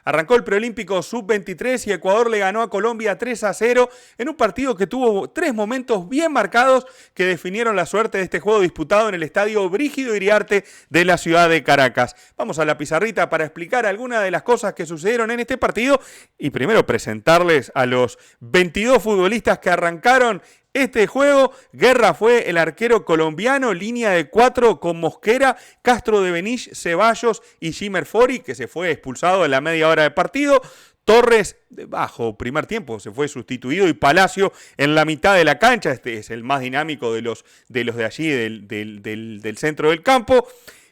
Arrancó el preolímpico sub-23 y Ecuador le ganó a Colombia 3-0 en un partido que tuvo tres momentos bien marcados que definieron la suerte de este juego disputado en el estadio Brígido Iriarte de la ciudad de Caracas. Vamos a la pizarrita para explicar algunas de las cosas que sucedieron en este partido y primero presentarles a los 22 futbolistas que arrancaron este juego. Guerra fue el arquero colombiano, línea de 4 con Mosquera, Castro de Benich, Ceballos y Jimmer Fori, que se fue expulsado en la media hora de partido. Torres, bajo primer tiempo, se fue sustituido y Palacio en la mitad de la cancha. Este es el más dinámico de los de allí, del centro del campo.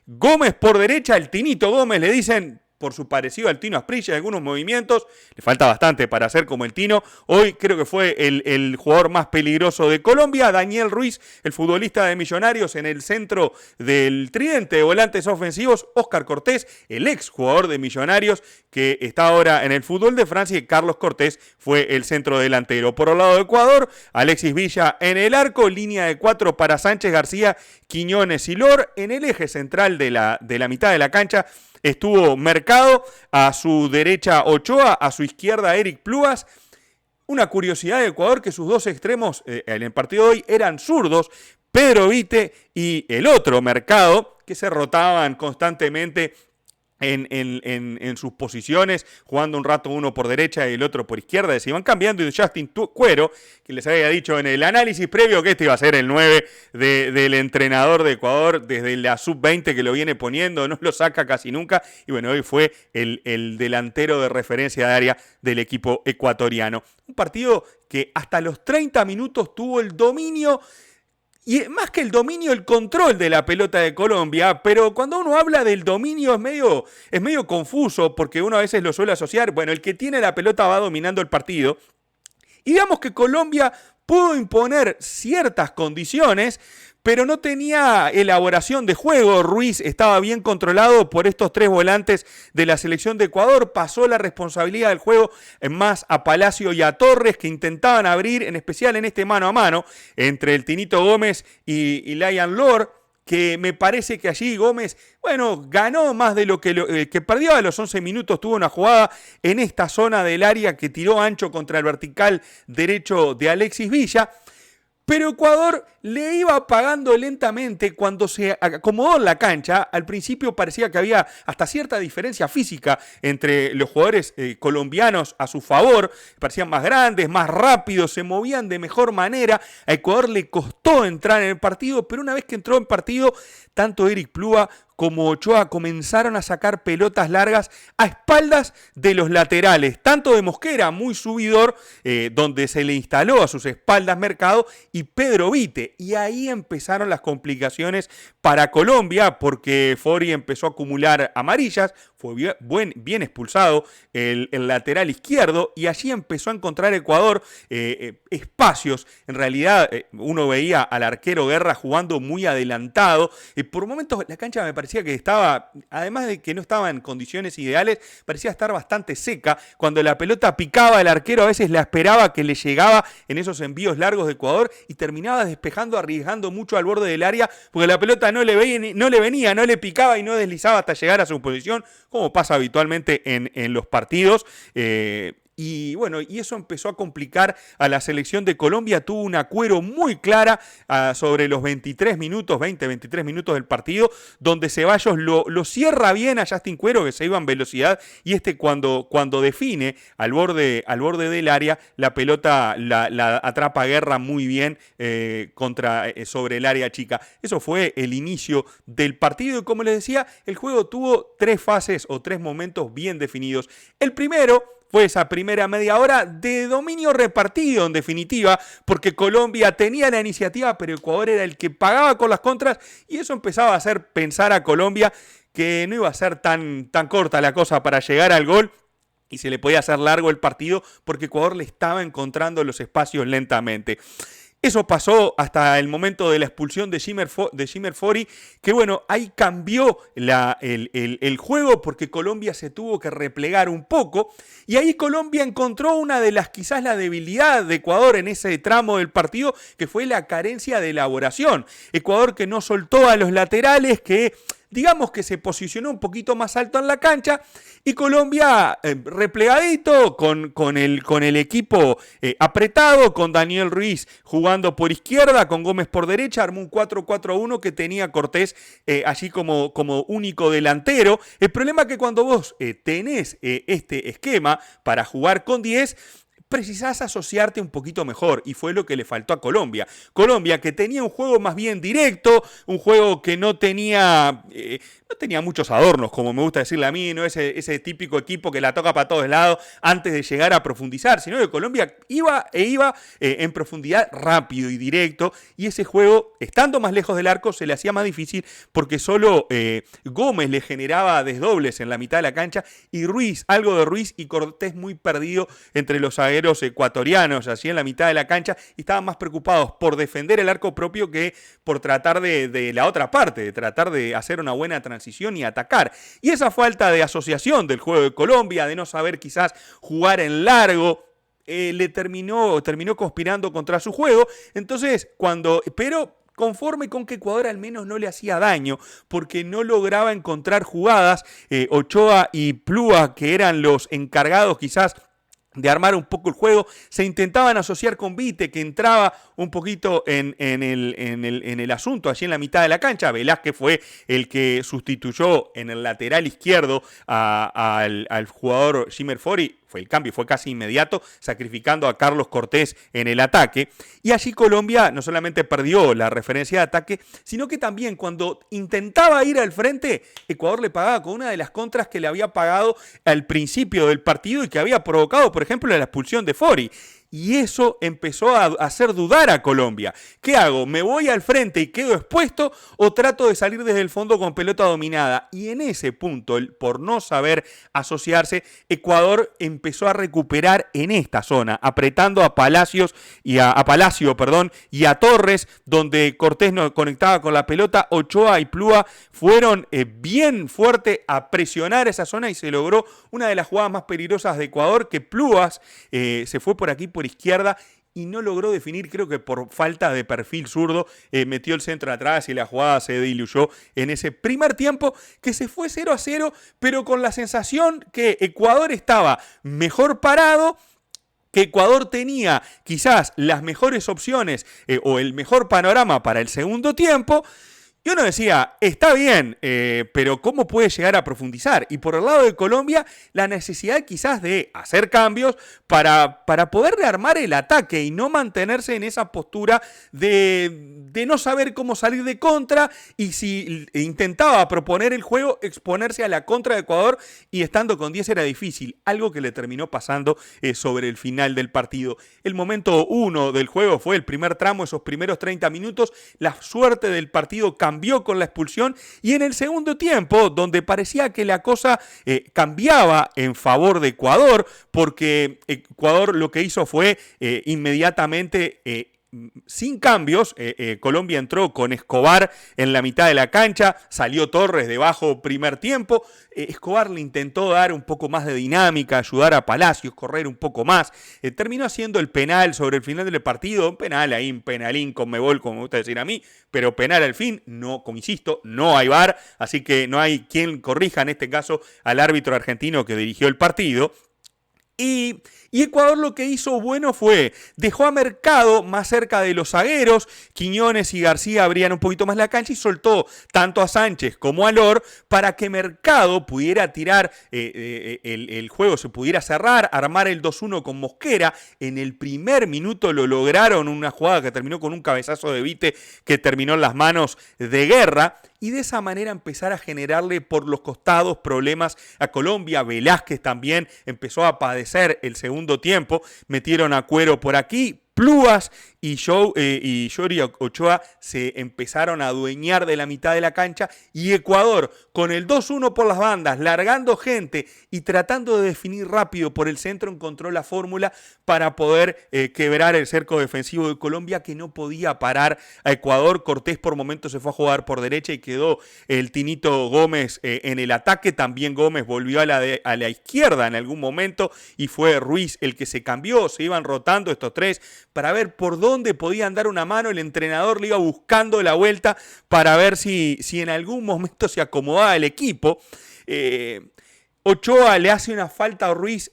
Gómez por derecha, el Tinito Gómez, le dicen, por su parecido al Tino Asprilla en algunos movimientos, le falta bastante para ser como el Tino. Hoy creo que fue el jugador más peligroso de Colombia. Daniel Ruiz, el futbolista de Millonarios, en el centro del tridente de volantes ofensivos. Óscar Cortés, el ex jugador de Millonarios, que está ahora en el fútbol de Francia, y Carlos Cortés fue el centro delantero. Por el lado de Ecuador, Alexis Villa en el arco, línea de 4 para Sánchez García, Quiñones y Lor. En el eje central de la mitad de la cancha estuvo Mercado, a su derecha Ochoa, a su izquierda Eric Pluas. Una curiosidad de Ecuador, que sus dos extremos en el partido de hoy eran zurdos, Pedro Vite y el otro Mercado, que se rotaban constantemente en sus posiciones, jugando un rato uno por derecha y el otro por izquierda, se iban cambiando. Y Justin Cuero, que les había dicho en el análisis previo que este iba a ser el 9 del entrenador de Ecuador desde la sub-20 que lo viene poniendo, no lo saca casi nunca, y bueno, hoy fue el delantero de referencia de área del equipo ecuatoriano. Un partido que hasta los 30 minutos tuvo el dominio, y más que el dominio, el control de la pelota de Colombia. Pero cuando uno habla del dominio es medio confuso, porque uno a veces lo suele asociar, bueno, el que tiene la pelota va dominando el partido. Y digamos que Colombia pudo imponer ciertas condiciones, pero no tenía elaboración de juego. Ruiz estaba bien controlado por estos tres volantes de la selección de Ecuador. Pasó la responsabilidad del juego más a Palacio y a Torres, que intentaban abrir, en especial en este mano a mano, entre el Tinito Gómez y Lian Lor, que me parece que allí Gómez, bueno, ganó más de lo que perdió. A los 11 minutos tuvo una jugada en esta zona del área que tiró ancho contra el vertical derecho de Alexis Villa. Pero Ecuador le iba apagando lentamente cuando se acomodó en la cancha. Al principio parecía que había hasta cierta diferencia física entre los jugadores colombianos a su favor. Parecían más grandes, más rápidos, se movían de mejor manera. A Ecuador le costó entrar en el partido, pero una vez que entró en partido, tanto Eric Plúa como Ochoa comenzaron a sacar pelotas largas a espaldas de los laterales, tanto de Mosquera, muy subidor, donde se le instaló a sus espaldas Mercado, y Pedro Vite. Y ahí empezaron las complicaciones para Colombia, porque Fori empezó a acumular amarillas, fue bien expulsado el lateral izquierdo, y allí empezó a encontrar Ecuador espacios. En realidad uno veía al arquero Guerra jugando muy adelantado, por momentos la cancha me parecía que estaba, además de que no estaba en condiciones ideales, parecía estar bastante seca. Cuando la pelota picaba, el arquero a veces la esperaba que le llegaba en esos envíos largos de Ecuador y terminaba despejando, arriesgando mucho al borde del área, porque la pelota no le venía, no le picaba y no deslizaba hasta llegar a su posición, como pasa habitualmente en los partidos. Y bueno, y eso empezó a complicar a la selección de Colombia. Tuvo una Cuero muy clara sobre los 23 minutos del partido, donde Ceballos lo cierra bien a Justin Cuero, que se iba en velocidad, y cuando define al borde del área, la pelota la atrapa Guerra muy bien sobre el área chica. Eso fue el inicio del partido, y como les decía, el juego tuvo tres fases o tres momentos bien definidos. El primero fue esa primera media hora de dominio repartido, en definitiva, porque Colombia tenía la iniciativa, pero Ecuador era el que pagaba con las contras, y eso empezaba a hacer pensar a Colombia que no iba a ser tan corta la cosa para llegar al gol, y se le podía hacer largo el partido, porque Ecuador le estaba encontrando los espacios lentamente. Eso pasó hasta el momento de la expulsión de Jimmer Fori, que bueno, ahí cambió el juego, porque Colombia se tuvo que replegar un poco, y ahí Colombia encontró una de las, quizás la debilidad de Ecuador en ese tramo del partido, que fue la carencia de elaboración. Ecuador que no soltó a los laterales, que digamos que se posicionó un poquito más alto en la cancha y Colombia replegadito con el equipo apretado, con Daniel Ruiz jugando por izquierda, con Gómez por derecha, armó un 4-4-1 que tenía Cortés allí como único delantero. El problema es que cuando vos tenés este esquema para jugar con 10, precisás asociarte un poquito mejor y fue lo que le faltó a Colombia. Colombia que tenía un juego más bien directo, un juego que no tenía muchos adornos, como me gusta decirle a mí, no ese típico equipo que la toca para todos lados antes de llegar a profundizar, sino que Colombia iba en profundidad rápido y directo y ese juego, estando más lejos del arco, se le hacía más difícil porque solo Gómez le generaba desdobles en la mitad de la cancha y Ruiz, algo de Ruiz y Cortés muy perdido entre los zagueros ecuatorianos, así en la mitad de la cancha, y estaban más preocupados por defender el arco propio que por tratar de la otra parte, de tratar de hacer una buena transición y atacar. Y esa falta de asociación del juego de Colombia, de no saber quizás jugar en largo, le terminó conspirando contra su juego. Entonces, pero conforme con que Ecuador al menos no le hacía daño, porque no lograba encontrar jugadas, Ochoa y Plúa, que eran los encargados quizás de armar un poco el juego, se intentaban asociar con Vite, que entraba un poquito en el asunto allí en la mitad de la cancha. Velázquez fue el que sustituyó en el lateral izquierdo al jugador Jimmer Fori. El cambio fue casi inmediato, sacrificando a Carlos Cortés en el ataque. Y allí Colombia no solamente perdió la referencia de ataque, sino que también cuando intentaba ir al frente, Ecuador le pagaba con una de las contras que le había pagado al principio del partido y que había provocado, por ejemplo, la expulsión de Fori. Y eso empezó a hacer dudar a Colombia. ¿Qué hago? ¿Me voy al frente y quedo expuesto o trato de salir desde el fondo con pelota dominada? Y en ese punto, por no saber asociarse, Ecuador empezó a recuperar en esta zona, apretando a Palacio y a Torres, donde Cortés no conectaba con la pelota. Ochoa y Plúa fueron bien fuerte a presionar esa zona y se logró una de las jugadas más peligrosas de Ecuador, que Plúas se fue por aquí por izquierda y no logró definir, creo que por falta de perfil zurdo, metió el centro atrás y la jugada se diluyó en ese primer tiempo que se fue 0-0, pero con la sensación que Ecuador estaba mejor parado, que Ecuador tenía quizás las mejores opciones o el mejor panorama para el segundo tiempo. Y uno decía, está bien, pero ¿cómo puede llegar a profundizar? Y por el lado de Colombia, la necesidad quizás de hacer cambios para poder rearmar el ataque y no mantenerse en esa postura de no saber cómo salir de contra, y si intentaba proponer el juego, exponerse a la contra de Ecuador, y estando con 10 era difícil, algo que le terminó pasando sobre el final del partido. El momento 1 del juego fue el primer tramo, esos primeros 30 minutos, la suerte del partido cambió con la expulsión, y en el segundo tiempo, donde parecía que la cosa cambiaba en favor de Ecuador, porque Ecuador lo que hizo fue inmediatamente sin cambios, Colombia entró con Escobar en la mitad de la cancha, salió Torres debajo primer tiempo, Escobar le intentó dar un poco más de dinámica, ayudar a Palacios, correr un poco más, terminó haciendo el penal sobre el final del partido, un penal ahí, un penalín con Mebol, como me gusta decir a mí, pero penal al fin, no, como insisto, no hay VAR, así que no hay quien corrija en este caso al árbitro argentino que dirigió el partido. Y Ecuador lo que hizo bueno fue, dejó a Mercado más cerca de los zagueros, Quiñones y García abrían un poquito más la cancha y soltó tanto a Sánchez como a Lor para que Mercado pudiera tirar el juego, se pudiera cerrar, armar el 2-1 con Mosquera. En el primer minuto lo lograron, una jugada que terminó con un cabezazo de Vite que terminó en las manos de Guerra. Y de esa manera empezar a generarle por los costados problemas a Colombia. Velázquez también empezó a padecer el segundo tiempo. Metieron a Cuero por aquí. Plúas y Yori Ochoa se empezaron a adueñar de la mitad de la cancha, y Ecuador con el 2-1 por las bandas, largando gente y tratando de definir rápido por el centro, encontró la fórmula para poder quebrar el cerco defensivo de Colombia, que no podía parar a Ecuador. Cortés por momentos se fue a jugar por derecha y quedó el Tinito Gómez en el ataque. También Gómez volvió a la izquierda en algún momento y fue Ruiz el que se cambió. Se iban rotando estos tres para ver por dónde podían dar una mano. El entrenador le iba buscando la vuelta para ver si en algún momento se acomodaba el equipo. Ochoa le hace una falta a Ruiz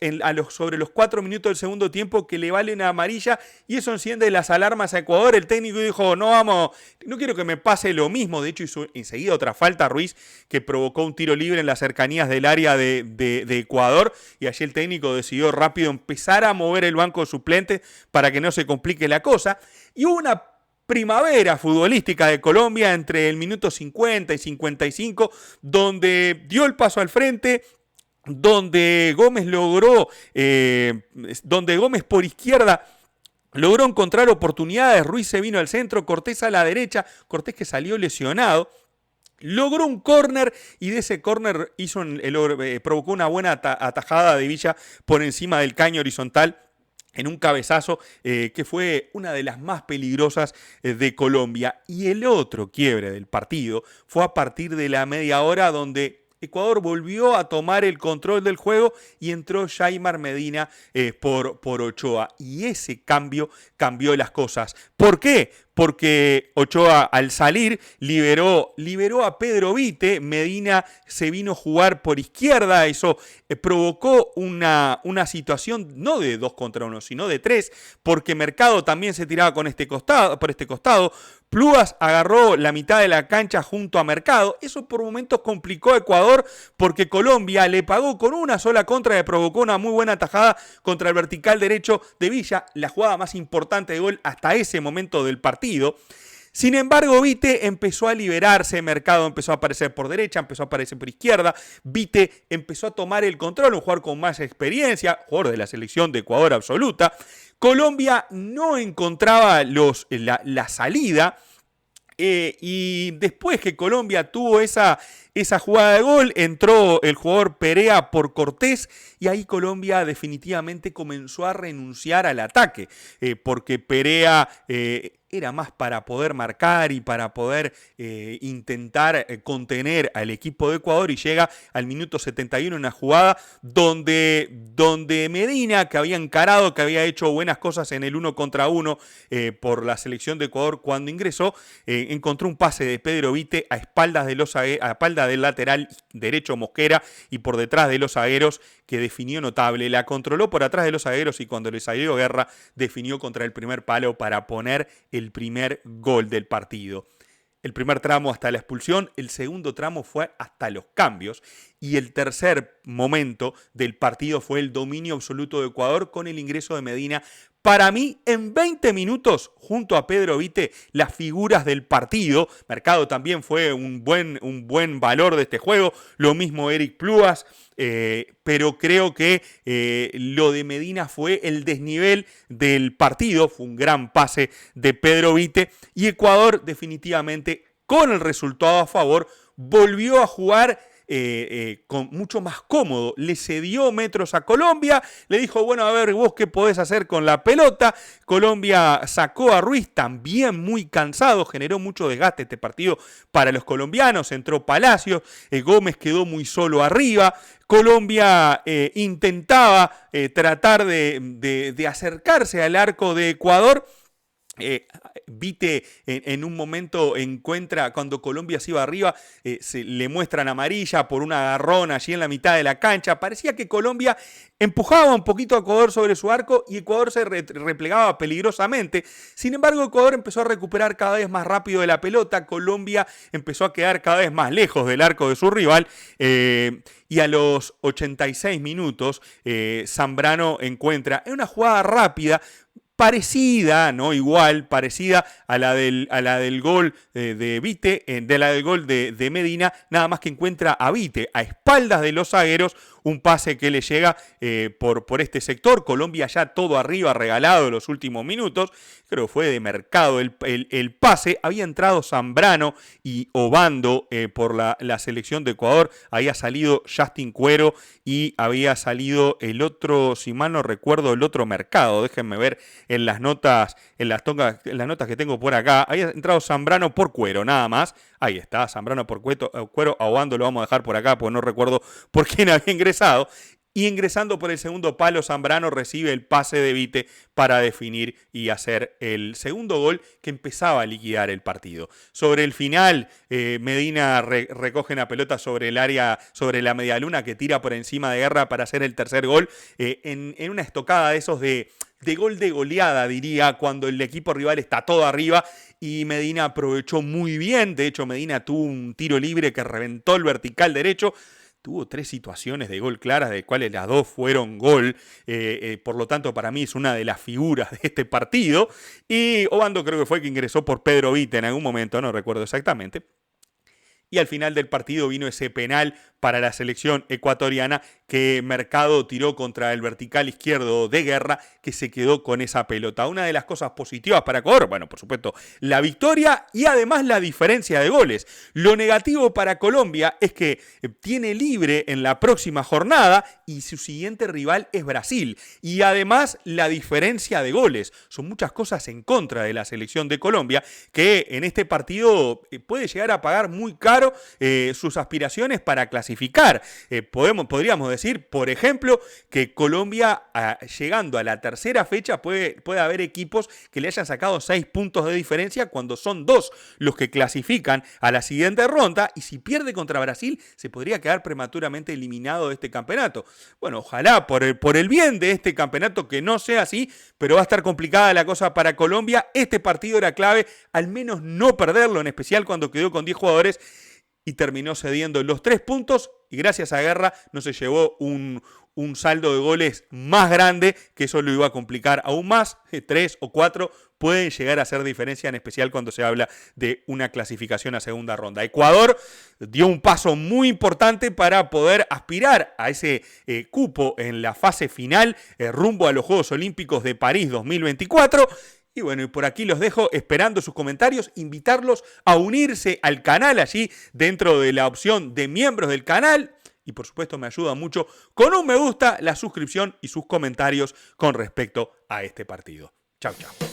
sobre los 4 minutos del segundo tiempo que le vale una amarilla y eso enciende las alarmas a Ecuador. El técnico dijo, no quiero que me pase lo mismo. De hecho hizo enseguida otra falta a Ruiz que provocó un tiro libre en las cercanías del área de Ecuador y allí el técnico decidió rápido empezar a mover el banco suplente para que no se complique la cosa. Y hubo una primavera futbolística de Colombia entre el minuto 50 y 55 donde dio el paso al frente, donde Gómez por izquierda logró encontrar oportunidades. Ruiz se vino al centro, Cortés a la derecha, Cortés que salió lesionado. Logró un córner y de ese córner provocó una buena atajada de Villa por encima del caño horizontal en un cabezazo que fue una de las más peligrosas de Colombia. Y el otro quiebre del partido fue a partir de la media hora donde Ecuador volvió a tomar el control del juego y entró Yaimar Medina por Ochoa. Y ese cambio cambió las cosas. ¿Por qué? Porque Ochoa al salir liberó a Pedro Vite, Medina se vino a jugar por izquierda, eso provocó una situación no de 2 contra 1, sino de 3, porque Mercado también se tiraba por este costado, Pluas agarró la mitad de la cancha junto a Mercado, eso por momentos complicó a Ecuador porque Colombia le pagó con una sola contra y provocó una muy buena tajada contra el vertical derecho de Villa, la jugada más importante de gol hasta ese momento del partido. Sin embargo, Vite empezó a liberarse, Mercado empezó a aparecer por derecha, empezó a aparecer por izquierda, Vite empezó a tomar el control, un jugador con más experiencia, jugador de la selección de Ecuador absoluta. Colombia no encontraba la salida y después que Colombia tuvo esa jugada de gol, entró el jugador Perea por Cortés y ahí Colombia definitivamente comenzó a renunciar al ataque porque Perea era más para poder marcar y para poder intentar contener al equipo de Ecuador y llega al minuto 71 una jugada donde Medina, que había encarado, que había hecho buenas cosas en el 1 contra 1 por la selección de Ecuador cuando ingresó, encontró un pase de Pedro Vite a espaldas del lateral derecho Mosquera y por detrás de los zagueros que definió notable, la controló por atrás de los zagueros y cuando le salió guerra definió contra el primer palo para poner el primer gol del partido. El primer tramo hasta la expulsión, el segundo tramo fue hasta los cambios y el tercer momento del partido fue el dominio absoluto de Ecuador con el ingreso de Medina. Para mí, en 20 minutos, junto a Pedro Vite, las figuras del partido. Mercado también fue un buen valor de este juego. Lo mismo Eric Pluas. Pero creo que lo de Medina fue el desnivel del partido. Fue un gran pase de Pedro Vite. Y Ecuador, definitivamente, con el resultado a favor, volvió a jugar con mucho más cómodo, le cedió metros a Colombia, le dijo, bueno, a ver vos qué podés hacer con la pelota. Colombia sacó a Ruiz también muy cansado, generó mucho desgaste este partido para los colombianos, entró Palacios, Gómez quedó muy solo arriba. Colombia intentaba tratar de acercarse al arco de Ecuador. Vite en un momento encuentra, cuando Colombia se iba arriba, le muestran amarilla por un agarrón allí en la mitad de la cancha. Parecía que Colombia empujaba un poquito a Ecuador sobre su arco y Ecuador se replegaba peligrosamente. Sin embargo, Ecuador empezó a recuperar cada vez más rápido de la pelota. Colombia empezó a quedar cada vez más lejos del arco de su rival. Y a los 86 minutos, Zambrano encuentra en una jugada rápida, parecida, no igual, parecida a la del gol de Vite, de la del gol de Medina, nada más que encuentra a Vite a espaldas de los zagueros, un pase que le llega por este sector. Colombia ya todo arriba, regalado en los últimos minutos. Creo que fue de Mercado el pase. Había entrado Zambrano y Obando por la selección de Ecuador. Había salido Justin Cuero y había salido el otro, si mal no recuerdo, el otro Mercado. Déjenme ver en las notas que tengo por acá. Había entrado Zambrano por Cuero, nada más. Ahí está, Zambrano por Cuero. A Obando lo vamos a dejar por acá porque no recuerdo por quién había ingresado. Y ingresando por el segundo palo, Zambrano recibe el pase de Vite para definir y hacer el segundo gol que empezaba a liquidar el partido. Sobre el final, Medina recoge una pelota sobre el área, sobre la medialuna que tira por encima de Guerra para hacer el tercer gol en una estocada de esos de gol de goleada, diría, cuando el equipo rival está todo arriba y Medina aprovechó muy bien. De hecho, Medina tuvo un tiro libre que reventó el vertical derecho. Tuvo 3 situaciones de gol claras, de cuales las 2 fueron gol. Por lo tanto, para mí es una de las figuras de este partido. Y Obando creo que fue el que ingresó por Pedro Vite en algún momento, no recuerdo exactamente. Y al final del partido vino ese penal para la selección ecuatoriana que Mercado tiró contra el vertical izquierdo de Guerra, que se quedó con esa pelota. Una de las cosas positivas para Ecuador, bueno, por supuesto, la victoria y además la diferencia de goles. Lo negativo para Colombia es que tiene libre en la próxima jornada y su siguiente rival es Brasil. Y además la diferencia de goles. Son muchas cosas en contra de la selección de Colombia que en este partido puede llegar a pagar muy caro sus aspiraciones para clasificar. Podríamos decir, por ejemplo, que Colombia, llegando a la tercera fecha, puede haber equipos que le hayan sacado 6 puntos de diferencia cuando son 2 los que clasifican a la siguiente ronda, y si pierde contra Brasil, se podría quedar prematuramente eliminado de este campeonato. Bueno, ojalá por el bien de este campeonato que no sea así, pero va a estar complicada la cosa para Colombia. Este partido era clave, al menos no perderlo, en especial cuando quedó con 10 jugadores y terminó cediendo los 3 puntos, y gracias a Guerra no se llevó un saldo de goles más grande, que eso lo iba a complicar aún más. 3 o 4 pueden llegar a hacer diferencia, en especial cuando se habla de una clasificación a segunda ronda. Ecuador dio un paso muy importante para poder aspirar a ese cupo en la fase final rumbo a los Juegos Olímpicos de París 2024. Y bueno, y por aquí los dejo esperando sus comentarios, invitarlos a unirse al canal allí dentro de la opción de miembros del canal. Y por supuesto me ayuda mucho con un me gusta, la suscripción y sus comentarios con respecto a este partido. Chau, chau.